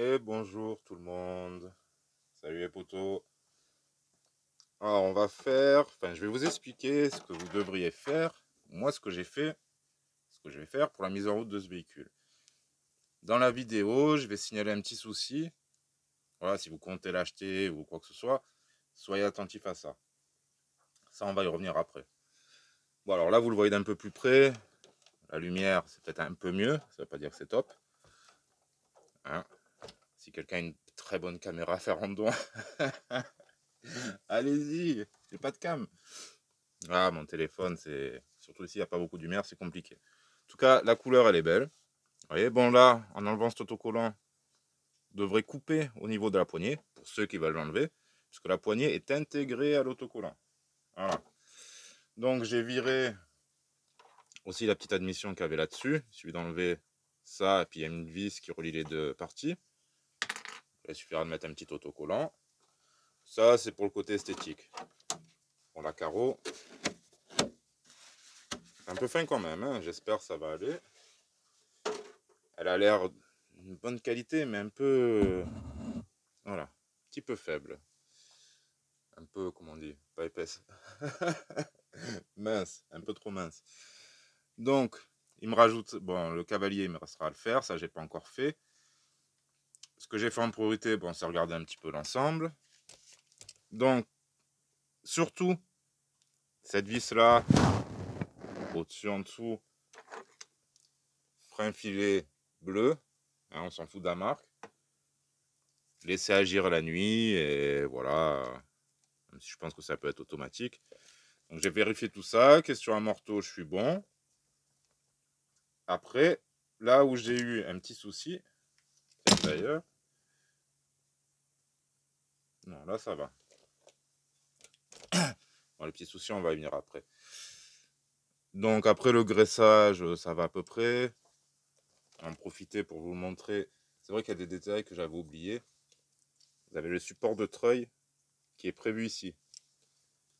Et bonjour tout le monde. Salut les potos. Alors je vais vous expliquer ce que vous devriez faire. Moi, ce que j'ai fait, ce que je vais faire pour la mise en route de ce véhicule. Dans la vidéo, je vais signaler un petit souci. Voilà, si vous comptez l'acheter ou quoi que ce soit, soyez attentifs à ça. Ça, on va y revenir après. Bon, alors là, vous le voyez d'un peu plus près. La lumière, c'est peut-être un peu mieux. Ça ne veut pas dire que c'est top. Hein, si quelqu'un a une très bonne caméra à faire en don, allez-y, j'ai pas de cam. Ah, mon téléphone, c'est surtout ici, il n'y a pas beaucoup de lumière, c'est compliqué. En tout cas, la couleur, elle est belle. Vous voyez, bon là, en enlevant cet autocollant, vous devrez couper au niveau de la poignée, pour ceux qui veulent l'enlever, puisque la poignée est intégrée à l'autocollant. Voilà. Donc j'ai viré aussi la petite admission qu'il y avait là-dessus. Il suffit d'enlever ça, et puis il y a une vis qui relie les deux parties. Il suffira de mettre un petit autocollant. Ça, c'est pour le côté esthétique. Pour la carreau, un peu fin quand même, hein. J'espère que ça va aller. Elle a l'air d'une bonne qualité, mais un peu... voilà, un petit peu faible. Un peu, comment on dit, pas épaisse. Mince, un peu trop mince. Donc, il me rajoute... Bon, le cavalier, il me restera à le faire. Ça, j'ai pas encore fait. Ce que j'ai fait en priorité, bon, c'est regarder un petit peu l'ensemble. Donc, surtout, cette vis-là, au-dessus, en dessous, frein filet bleu. Hein, on s'en fout de la marque. Laisser agir la nuit, et voilà. Même si je pense que ça peut être automatique. Donc j'ai vérifié tout ça. Question amorto, je suis bon. Après, là où j'ai eu un petit souci, d'ailleurs, non, là ça va. Bon, les petits soucis, on va y venir après. Donc après le graissage, ça va à peu près. En profiter pour vous le montrer. C'est vrai qu'il y a des détails que j'avais oubliés. Vous avez le support de treuil qui est prévu ici.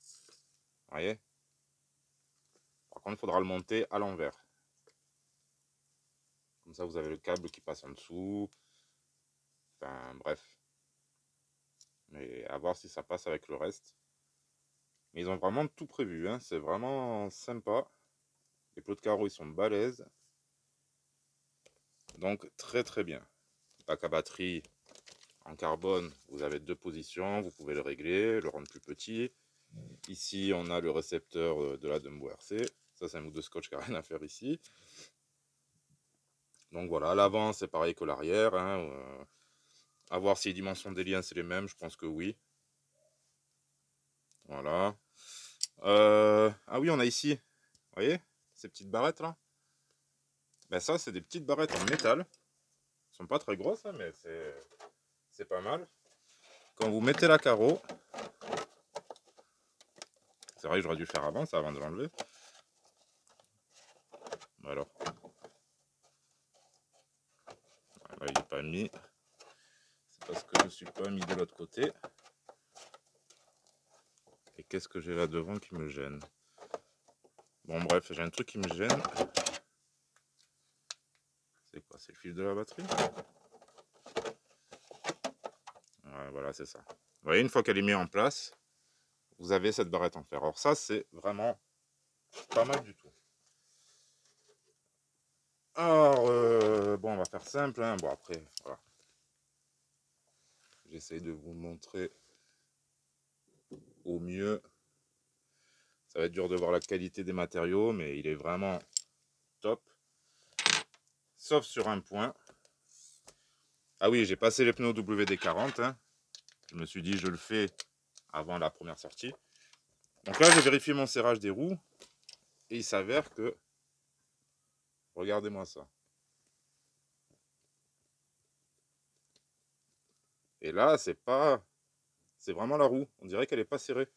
Vous voyez? Par contre, il faudra le monter à l'envers. Comme ça, vous avez le câble qui passe en dessous. Enfin, bref. Mais à voir si ça passe avec le reste. Mais ils ont vraiment tout prévu, hein. C'est vraiment sympa. Les plots de carreaux, ils sont balèzes. Donc, très très bien. Pack à batterie en carbone, vous avez deux positions. Vous pouvez le régler, le rendre plus petit. Ici, on a le récepteur de la Dumbo RC. Ça, c'est un bout de scotch qui n'a rien à faire ici. Donc voilà, l'avant, c'est pareil que l'arrière. Hein. À voir si les dimensions des liens, c'est les mêmes. Je pense que oui. Voilà. Ah oui, on a ici, vous voyez, ces petites barrettes là. Ben ça, c'est des petites barrettes en métal. Elles sont pas très grosses, hein, mais c'est pas mal. Quand vous mettez la carreau, c'est vrai que j'aurais dû le faire avant, ça, avant de l'enlever. Alors, là, il n'est pas mis. C'est parce que je ne suis pas mis de l'autre côté. Et qu'est-ce que j'ai là devant qui me gêne? Bon, bref, j'ai un truc qui me gêne. C'est quoi? C'est le fil de la batterie? Ouais, voilà, c'est ça. Vous voyez, une fois qu'elle est mise en place, vous avez cette barrette en fer. Alors ça, c'est vraiment pas mal du tout. Alors, bon, on va faire simple. Hein. Bon, après, voilà. J'essaye de vous montrer au mieux. Ça va être dur de voir la qualité des matériaux, mais il est vraiment top. Sauf sur un point. Ah oui, j'ai passé les pneus WD-40. Hein. Je me suis dit, je le fais avant la première sortie. Donc là, j'ai vérifié mon serrage des roues. Et il s'avère que... Regardez-moi ça. Et là, c'est pas... C'est vraiment la roue. On dirait qu'elle n'est pas serrée.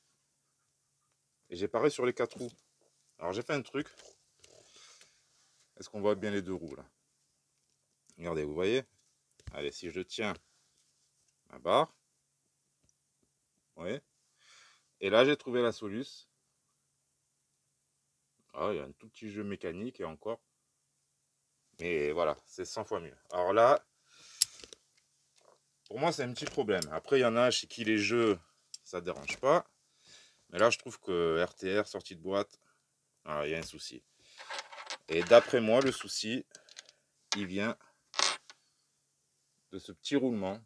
Et j'ai pareil sur les 4 roues. Alors j'ai fait un truc. Est-ce qu'on voit bien les deux roues là? Regardez, vous voyez? Allez, si je tiens ma barre. Vous voyez? Et là, j'ai trouvé la soluce. Ah, il y a un tout petit jeu mécanique et encore. Mais voilà, c'est 100 fois mieux. Alors là, Pour moi, c'est un petit problème. Après, il y en a chez qui les jeux, ça ne dérange pas. Mais là, je trouve que RTR, sortie de boîte, il y a un souci. Et d'après moi, le souci, il vient de ce petit roulement.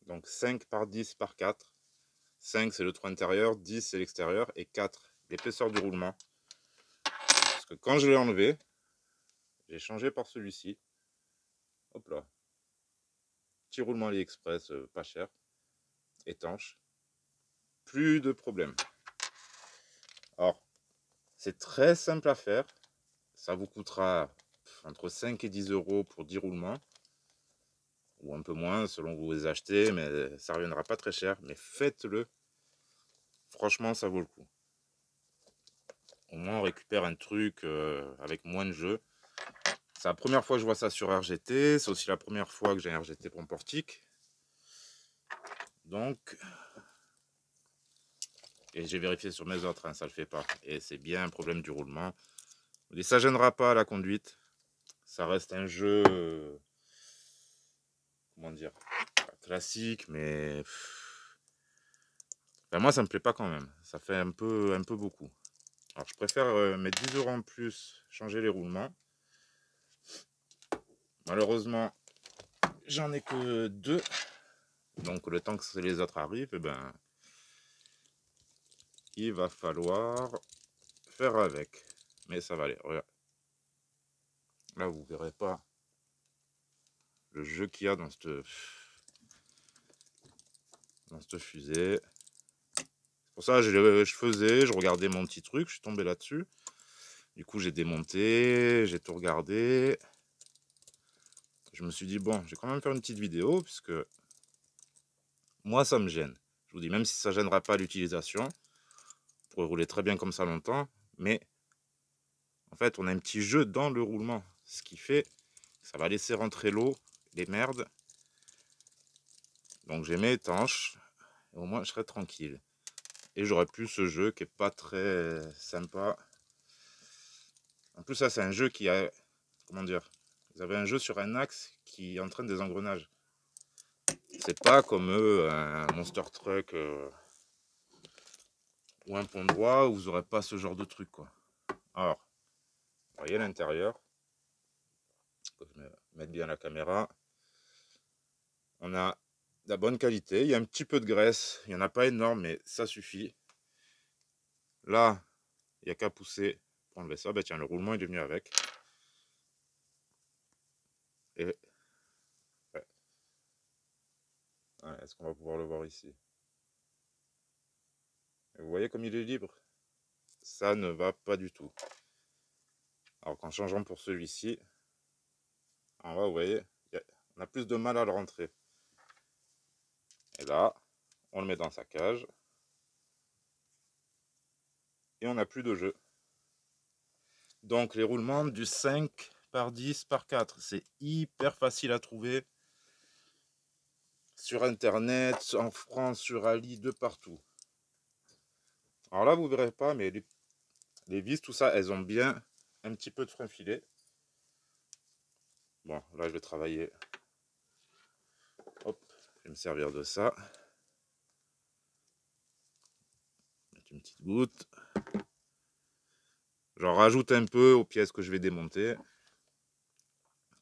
Donc 5 par 10 par 4. 5, c'est le trou intérieur, 10, c'est l'extérieur, et 4, l'épaisseur du roulement. Parce que quand je l'ai enlevé, j'ai changé par celui-ci. Hop là. Petit roulement AliExpress, pas cher, étanche. Plus de problème. Alors, c'est très simple à faire. Ça vous coûtera entre 5 et 10 euros pour 10 roulements. Ou un peu moins selon où vous les achetez, mais ça ne reviendra pas très cher. Mais faites-le. Franchement, ça vaut le coup. Au moins, on récupère un truc avec moins de jeux. C'est la première fois que je vois ça sur RGT. C'est aussi la première fois que j'ai un RGT pour mon portique. Donc, et j'ai vérifié sur mes autres, hein, ça le fait pas. Et c'est bien un problème du roulement. Et ça gênera pas la conduite. Ça reste un jeu, comment dire, classique, mais enfin, moi ça me plaît pas quand même. Ça fait un peu beaucoup. Alors je préfère mettre 10 euros en plus, changer les roulements. Malheureusement, j'en ai que 2. Donc le temps que les autres arrivent, eh ben, il va falloir faire avec. Mais ça va aller. Regarde. Là, vous verrez pas le jeu qu'il y a dans cette fusée. C'est pour ça que je regardais mon petit truc, je suis tombé là-dessus. Du coup, j'ai démonté, j'ai tout regardé. Je me suis dit, bon, je vais quand même faire une petite vidéo, puisque moi, ça me gêne. Je vous dis, même si ça ne gênera pas l'utilisation, vous pourrez rouler très bien comme ça longtemps, mais en fait, on a un petit jeu dans le roulement, ce qui fait que ça va laisser rentrer l'eau, les merdes. Donc, j'ai mes étanches, et au moins, je serai tranquille. Et j'aurai plus ce jeu qui est pas très sympa. En plus, ça, c'est un jeu qui a, comment dire, vous avez un jeu sur un axe qui entraîne des engrenages. C'est pas comme un Monster Truck ou un pont droit où vous n'aurez pas ce genre de truc, quoi. Alors, vous voyez l'intérieur. Je vais mettre bien la caméra. On a de la bonne qualité. Il y a un petit peu de graisse. Il n'y en a pas énorme, mais ça suffit. Là, il n'y a qu'à pousser pour enlever ça. Ben tiens, le roulement est devenu avec. Et ouais. Ouais, est-ce qu'on va pouvoir le voir ici? Et vous voyez comme il est libre? Ça ne va pas du tout. Alors qu'en changeant pour celui-ci, en bas, vous voyez, on a plus de mal à le rentrer. Et là, on le met dans sa cage. Et on n'a plus de jeu. Donc les roulements du 5 par 10 par 4, c'est hyper facile à trouver. Sur internet, en France, sur Ali, de partout. Alors là, vous ne verrez pas, mais les vis, tout ça, elles ont bien un petit peu de frein filet. Bon, là, je vais travailler. Hop, je vais me servir de ça. Mettre une petite goutte. J'en rajoute un peu aux pièces que je vais démonter.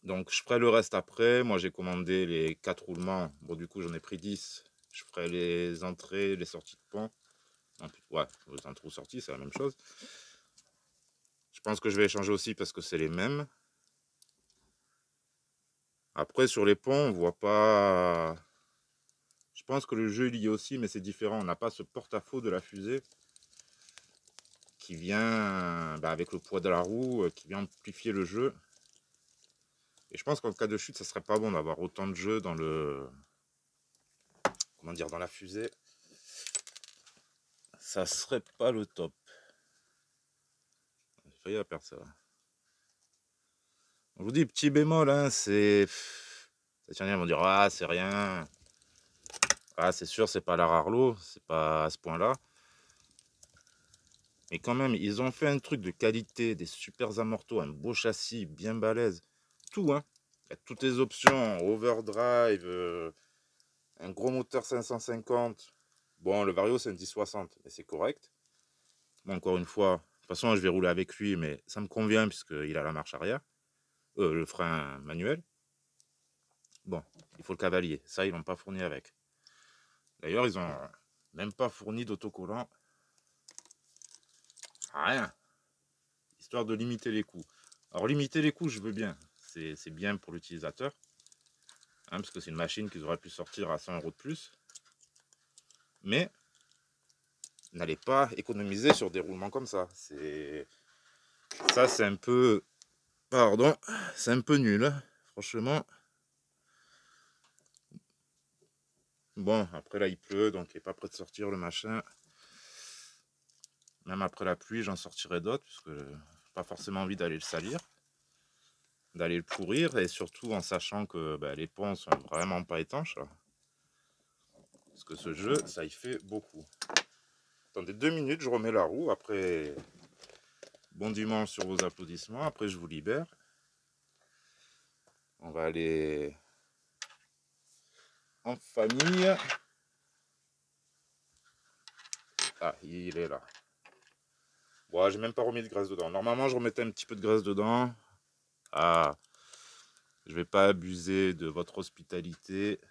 Donc, je ferai le reste après. Moi, j'ai commandé les 4 roulements. Bon, du coup, j'en ai pris 10. Je ferai les entrées, les sorties de pont. Ouais, les entrées ou sorties, c'est la même chose. Je pense que je vais échanger aussi parce que c'est les mêmes. Après, sur les ponts, on voit pas... Je pense que le jeu il y est aussi, mais c'est différent. On n'a pas ce porte-à-faux de la fusée qui vient avec le poids de la roue, qui vient amplifier le jeu. Et je pense qu'en cas de chute, ça serait pas bon d'avoir autant de jeu dans le... Comment dire, dans la fusée. Ça serait pas le top. J'ai failli la perdre, ça. Je vous dis, petit bémol, hein, c'est... Ils vont dire, ah, c'est rien. Ah, c'est sûr, c'est pas la Rarlo, c'est pas à ce point-là. Mais quand même, ils ont fait un truc de qualité, des super amortos, un beau châssis, bien balèze. Tout, hein. Il y a toutes les options, overdrive, un gros moteur 550. Bon, le Vario, c'est un 1060, mais c'est correct. Bon, encore une fois, de toute façon, je vais rouler avec lui, mais ça me convient puisqu'il a la marche arrière. Le frein manuel. Bon, il faut le cavalier. Ça, ils l'ont pas fourni avec. D'ailleurs, ils ont même pas fourni d'autocollant. Rien. Histoire de limiter les coûts. Alors, limiter les coûts, je veux bien. C'est bien pour l'utilisateur. Hein, parce que c'est une machine qu'ils auraient pu sortir à 100 € de plus. Mais n'allez pas économiser sur des roulements comme ça. Ça, c'est un peu... Pardon, c'est un peu nul, hein. Franchement. Bon, après là, il pleut, donc il n'est pas prêt de sortir le machin. Même après la pluie, j'en sortirai d'autres, parce que j'ai pas forcément envie d'aller le salir, d'aller le pourrir, et surtout en sachant que les ponts sont vraiment pas étanches. Là. Parce que ce jeu, ça y fait beaucoup. Attendez 2 minutes, je remets la roue, après... Bon dimanche sur vos applaudissements, après je vous libère. On va aller en famille. Ah, il est là. Bon, j'ai même pas remis de graisse dedans. Normalement, je remettais un petit peu de graisse dedans. Ah, je vais pas abuser de votre hospitalité.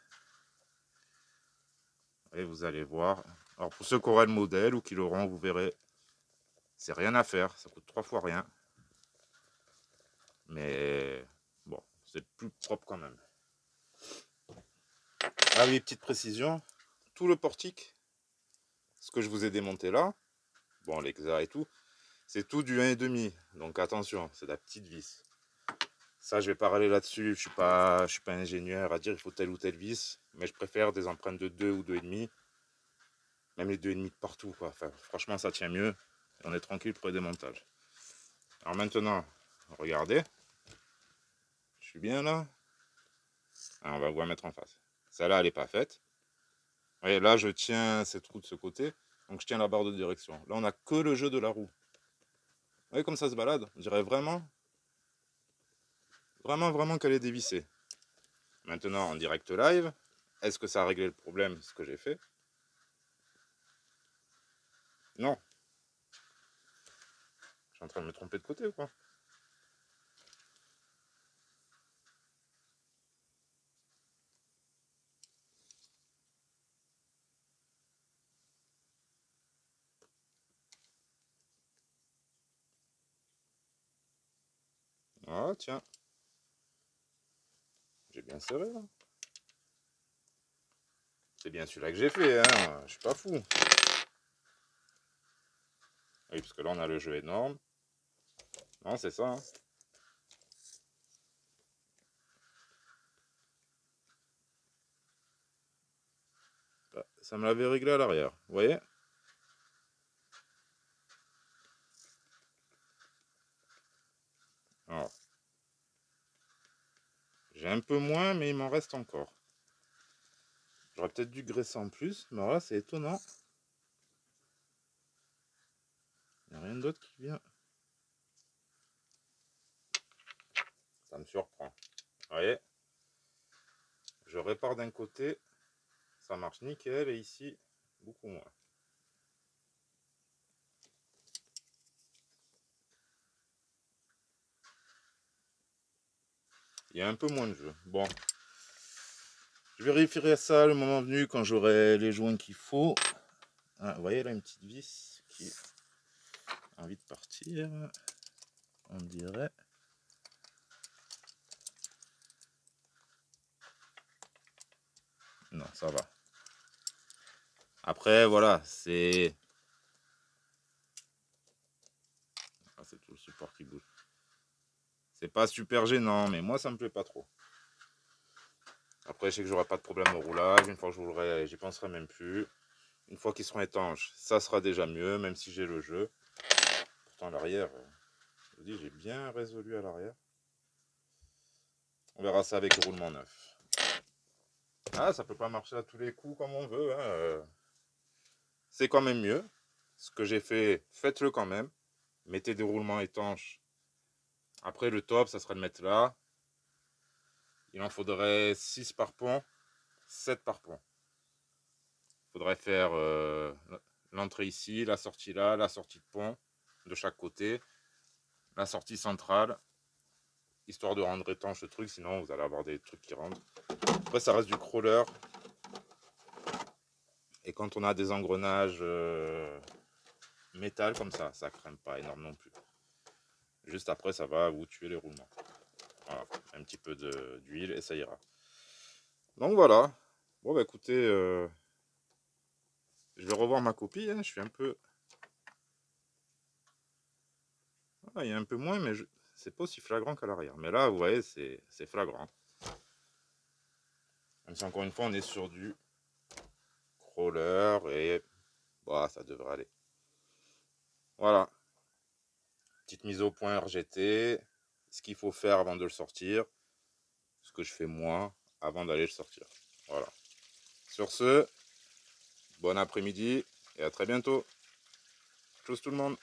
Et vous allez voir. Alors, pour ceux qui auraient le modèle ou qui l'auront, vous verrez, c'est rien à faire. Ça coûte 3 fois rien. Mais bon, c'est plus propre quand même. Ah oui, petite précision. Tout le portique, ce que je vous ai démonté là, bon, l'exa et tout, c'est tout du 1,5. Donc attention, c'est la petite vis. Ça, je vais pas râler là-dessus. Je suis pas ingénieur à dire il faut telle ou telle vis. Mais je préfère des empreintes de 2 ou 2,5. Même les 2,5 de partout, quoi. Enfin, franchement, ça tient mieux. Et on est tranquille pour les démontages. Alors maintenant, regardez. Je suis bien là. Alors, on va vous la mettre en face. Celle-là, elle n'est pas faite. Vous voyez, là, je tiens cette roue de ce côté. Donc, je tiens la barre de direction. Là, on n'a que le jeu de la roue. Vous voyez comme ça se balade? On dirait vraiment qu'elle est dévissée. Maintenant, en direct live, est-ce que ça a réglé le problème, ce que j'ai fait? Non. Je suis en train de me tromper de côté ou quoi? Ah, tiens. J'ai bien serré, là. C'est bien celui-là que j'ai fait, hein. Je suis pas fou. Oui, parce que là, on a le jeu énorme. Non, c'est ça, hein. Ça me l'avait réglé à l'arrière. Vous voyez? Alors, j'ai un peu moins, mais il m'en reste encore. J'aurais peut-être dû graisser en plus, mais alors là, c'est étonnant. Il n'y a rien d'autre qui vient. Ça me surprend. Vous voyez? Je répare d'un côté, ça marche nickel, et ici, beaucoup moins. Il y a un peu moins de jeu. Bon. Je vérifierai ça le moment venu quand j'aurai les joints qu'il faut. Ah, vous voyez là une petite vis qui a envie de partir. On dirait. Non, ça va. Après, voilà, c'est... Ah, c'est tout le support qui bouge. C'est pas super gênant, mais moi, ça me plaît pas trop. Après, je sais que j'aurai pas de problème au roulage. Une fois que je roulerai, j'y penserai même plus. Une fois qu'ils seront étanches, ça sera déjà mieux, même si j'ai le jeu. Pourtant, l'arrière, je vous dis, j'ai bien résolu à l'arrière. On verra ça avec le roulement neuf. Ah, ça peut pas marcher à tous les coups comme on veut, hein. C'est quand même mieux. Ce que j'ai fait, faites-le quand même. Mettez des roulements étanches. Après, le top, ça serait de mettre là. Il en faudrait 6 par pont, 7 par pont. faudrait faire l'entrée ici, la sortie là, la sortie de pont de chaque côté, la sortie centrale, histoire de rendre étanche le truc, sinon vous allez avoir des trucs qui rentrent. Après ça reste du crawler, et quand on a des engrenages métal comme ça craint pas énorme non plus. Juste après ça va vous tuer les roulements. Voilà, un petit peu d'huile et ça ira. Donc voilà. Bon bah écoutez, je vais revoir ma copie, hein. Je suis un peu... Ah, il y a un peu moins, mais c'est pas aussi flagrant qu'à l'arrière. Mais là, vous voyez, c'est flagrant. Même si encore une fois, on est sur du crawler et bah, ça devrait aller. Voilà. Petite mise au point RGT. Ce qu'il faut faire avant de le sortir. Ce que je fais moi avant d'aller le sortir. Voilà. Sur ce, bon après-midi et à très bientôt. Tchuss tout le monde.